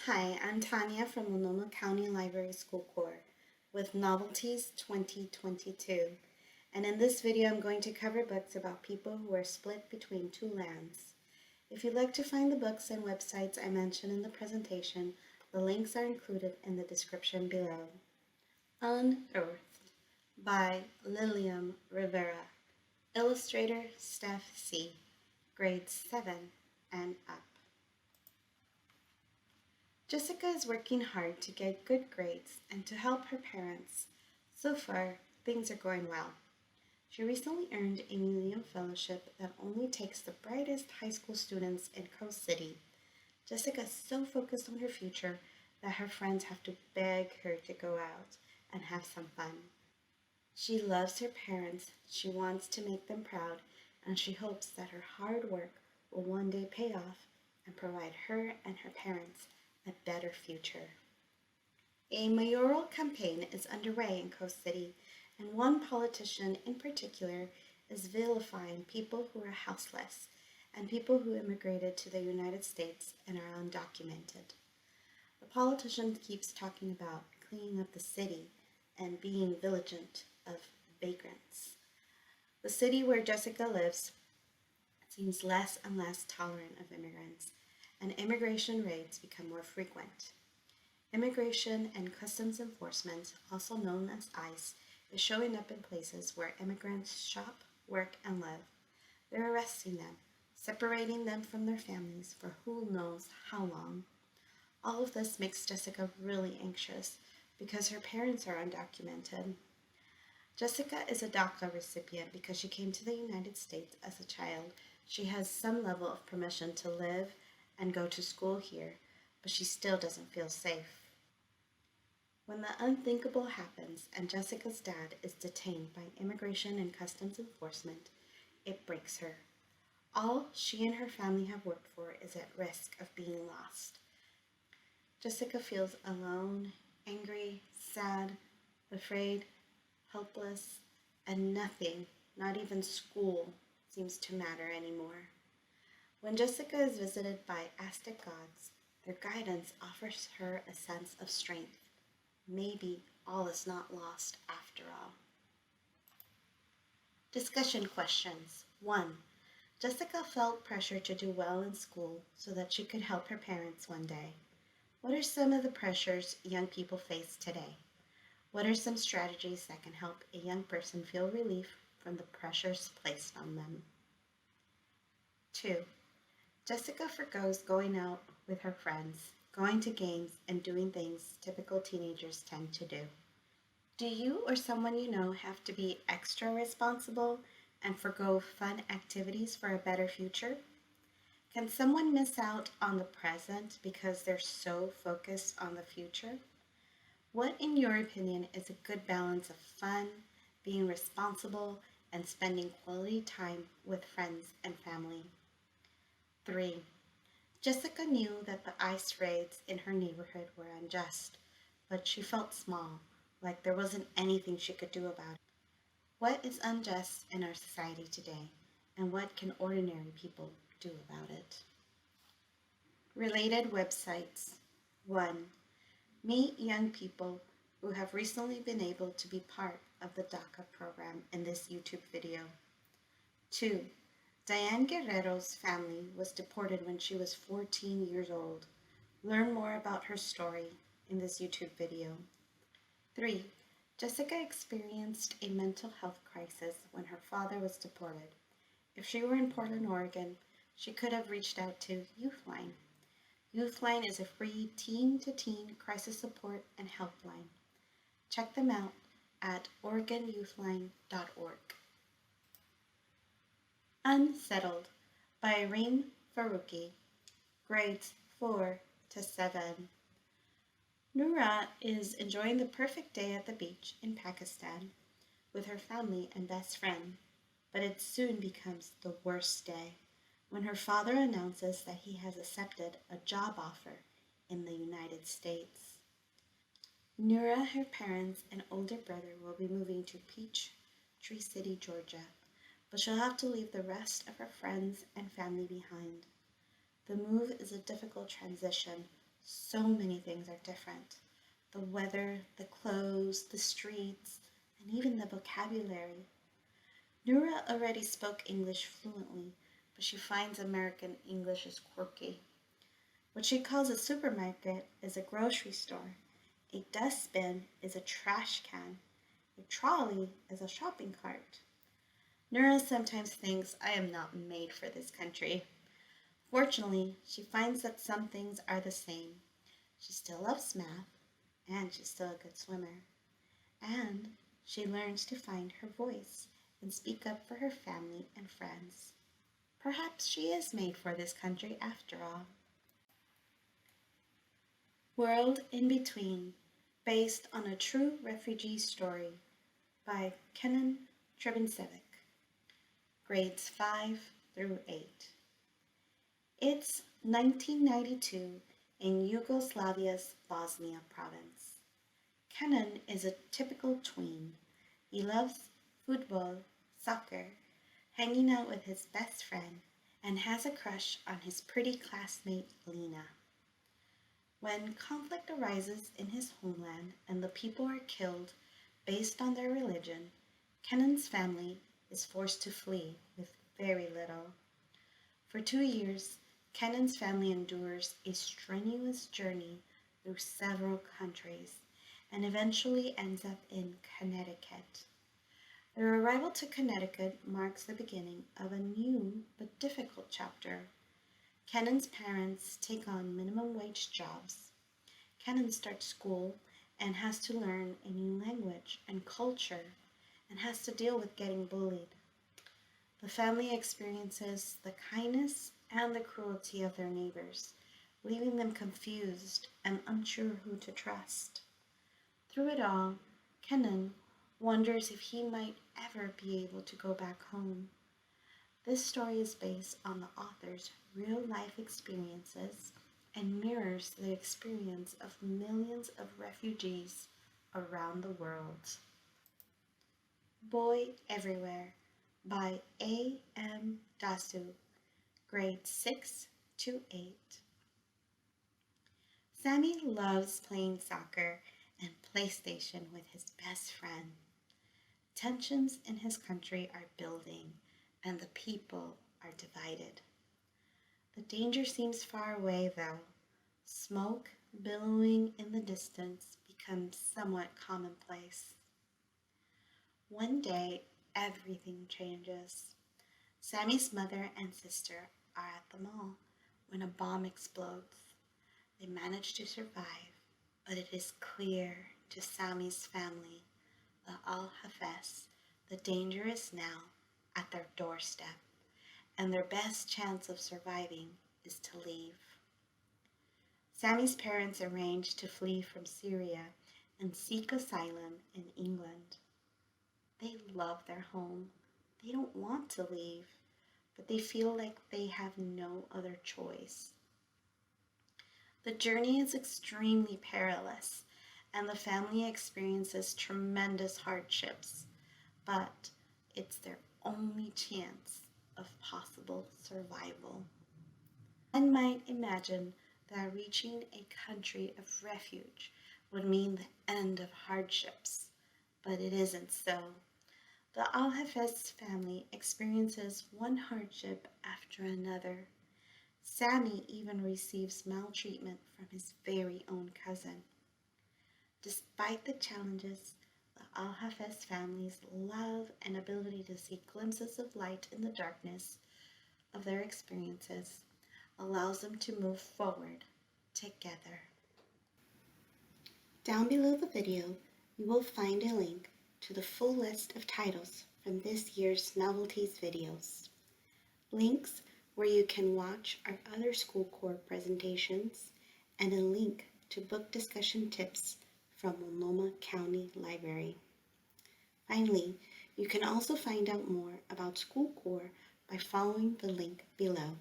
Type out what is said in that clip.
Hi, I'm Tanya from Multnomah County Library School Corps with Novelties 2022. And in this video, I'm going to cover books about people who are split between two lands. If you'd like to find the books and websites I mentioned in the presentation, the links are included in the description below. Unearthed by Lilium Rivera. Illustrator Steph C. Grades 7 and up. Jessica is working hard to get good grades and to help her parents. So far, things are going well. She recently earned a museum fellowship that only takes the brightest high school students in Coast City. Jessica is so focused on her future that her friends have to beg her to go out and have some fun. She loves her parents, she wants to make them proud, and she hopes that her hard work will one day pay off and provide her and her parents a better future. A mayoral campaign is underway in Coast City, and one politician in particular is vilifying people who are houseless and people who immigrated to the United States and are undocumented. The politician keeps talking about cleaning up the city and being vigilant of vagrants. The city where Jessica lives seems less and less tolerant of immigrants, and immigration raids become more frequent. Immigration and Customs Enforcement, also known as ICE, is showing up in places where immigrants shop, work, and live. They're arresting them, separating them from their families for who knows how long. All of this makes Jessica really anxious because her parents are undocumented. Jessica is a DACA recipient because she came to the United States as a child. She has some level of permission to live and go to school here, but she still doesn't feel safe. When the unthinkable happens and Jessica's dad is detained by Immigration and Customs Enforcement, it breaks her. All she and her family have worked for is at risk of being lost. Jessica feels alone, angry, sad, afraid, helpless, and nothing, not even school, seems to matter anymore. When Jessica is visited by Aztec gods, their guidance offers her a sense of strength. Maybe all is not lost after all. Discussion questions. 1. Jessica felt pressure to do well in school so that she could help her parents one day. What are some of the pressures young people face today? What are some strategies that can help a young person feel relief from the pressures placed on them? 2. Jessica forgoes going out with her friends, going to games, and doing things typical teenagers tend to do. Do you or someone you know have to be extra responsible and forgo fun activities for a better future? Can someone miss out on the present because they're so focused on the future? What, in your opinion, is a good balance of fun, being responsible, and spending quality time with friends and family? 3. Jessica knew that the ICE raids in her neighborhood were unjust, but she felt small, like there wasn't anything she could do about it. What is unjust in our society today, and what can ordinary people do about it? Related websites. 1. Meet young people who have recently been able to be part of the DACA program in this YouTube video. 2. Diane Guerrero's family was deported when she was 14 years old. Learn more about her story in this YouTube video. 3. Jessica experienced a mental health crisis when her father was deported. If she were in Portland, Oregon, she could have reached out to Youthline. Youthline is a free teen-to-teen crisis support and helpline. Check them out at OregonYouthline.org. Unsettled by Irene Faruqi, grades 4 to 7. Noura is enjoying the perfect day at the beach in Pakistan with her family and best friend, but it soon becomes the worst day when her father announces that he has accepted a job offer in the United States. Noura, her parents, and older brother will be moving to Peachtree City, Georgia, but she'll have to leave the rest of her friends and family behind. The move is a difficult transition So many things are different. The weather, the clothes, the streets, and even the vocabulary. Nura already spoke English fluently, but she finds American English is quirky. What she calls a supermarket is a grocery store. A dustbin is a trash can. A trolley is a shopping cart. Nura sometimes thinks I am not made for this country. Fortunately, she finds that some things are the same. She still loves math, and she's still a good swimmer. And she learns to find her voice and speak up for her family and friends. Perhaps she is made for this country after all. World in Between, based on a true refugee story by Kenan Trebincevic, grades 5 through 8. It's 1992 in Yugoslavia's Bosnia province. Kenan is a typical tween. He loves football, soccer, hanging out with his best friend, and has a crush on his pretty classmate Lena. When conflict arises in his homeland and the people are killed based on their religion, Kenan's family is forced to flee with very little. For 2 years, Kenan's family endures a strenuous journey through several countries and eventually ends up in Connecticut. Their arrival to Connecticut marks the beginning of a new but difficult chapter. Kenan's parents take on minimum wage jobs. Kenan starts school and has to learn a new language and culture and has to deal with getting bullied. The family experiences the kindness and the cruelty of their neighbors, leaving them confused and unsure who to trust. Through it all, Kenan wonders if he might ever be able to go back home. This story is based on the author's real-life experiences and mirrors the experience of millions of refugees around the world. Boy Everywhere by A. M. Dasu, grades 6 to 8. Sammy loves playing soccer and PlayStation with his best friend. Tensions in his country are building and the people are divided. The danger seems far away though. Smoke billowing in the distance becomes somewhat commonplace. One day, everything changes. Sammy's mother and sister are at the mall when a bomb explodes. They manage to survive, but it is clear to Sammy's family, the Al-Hafez, the danger is now at their doorstep, and their best chance of surviving is to leave. Sammy's parents arrange to flee from Syria and seek asylum in England. They love their home. They don't want to leave, but they feel like they have no other choice. The journey is extremely perilous, and the family experiences tremendous hardships, but it's their only chance of possible survival. One might imagine that reaching a country of refuge would mean the end of hardships, but it isn't so. The Al-Hafez family experiences one hardship after another. Sammy even receives maltreatment from his very own cousin. Despite the challenges, the Al-Hafez family's love and ability to see glimpses of light in the darkness of their experiences allows them to move forward together. Down below the video, you will find a link to the full list of titles from this year's Novelties videos. Links where you can watch our other school corps presentations, and a link to book discussion tips from Multnomah County Library. Finally, you can also find out more about school corps by following the link below.